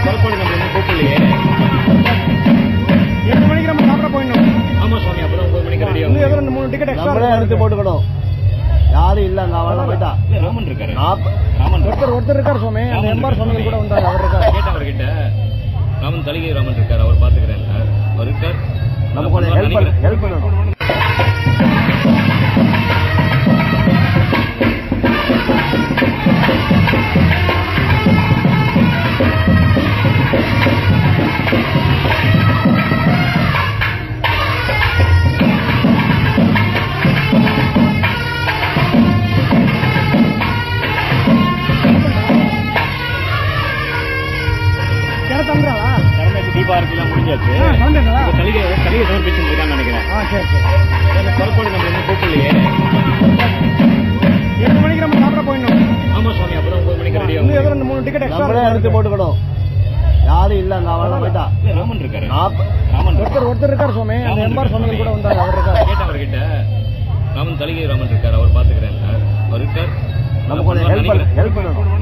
புறப்படு, நம்ம இன்னும் கூப்பிடலையே. 8 மணிக்கு நம்ம சாப்பிட போயிடணும். ஆமா சுவாமி, அப்பதான் 9 மணிக்கு ரெடி இன்னும் ஆகும். ஏதோ 2-3 டிக்கெட் எக்ஸ்ட்ரா எடுத்து போட்டுக்கணும். யாரும் இல்ல, அங்க அவெல்லாம் போயிட்டா. ராமன் இருக்காரு. ஒருத்தர் இருக்காரு சுவாமி. அந்த எம்ஆர் சுவாமிகள் கூட வந்தாரு, அவர் இருக்காரு. கேட்டேன் அவர்கிட்ட. ராமன் தலிகை ராமன் இருக்காரு, அவர் பாத்துக்கிறேன். அவர் இருக்கார். நம்ம கொஞ்சம் ஹெல்ப் பண்ணணும். தீபாவளிலாம் முடிஞ்சாச்சு. சண்டேங்களா? தலிகை சமர்ப்பிச்சுட்டு இருக்கான்னு நினைக்கிறேன். சரி. புறப்படு, நம்ம இன்னும் கூப்பிடலையே. 8 மணிக்கு நம்ம சாப்பிட போயிடணும். ஆமா சுவாமி, அப்பதான் 9 மணிக்கு ரெடி இன்னும் ஏதோ ஆகும். 2-3 டிக்கெட் எக்ஸ்ட்ரா எடுத்து போட்டுக்கணும். யாரும் இல்ல, அங்க அவெல்லாம் போயிட்டா. ராமன் இருக்காரு. ஒருத்தர் இருக்காரு சுவாமி. அந்த எம்ஆர் சுவாமிகள் கூட வந்தாரு, அவர் இருக்காரு. கேட்டேன் அவர்கிட்ட. ராமன் தலிகை ராமன் இருக்காரு, அவர் பாத்துக்கிறேன். அவர் இருக்கார். நம்ம கொஞ்சம் ஹெல்ப் பண்ணணும்.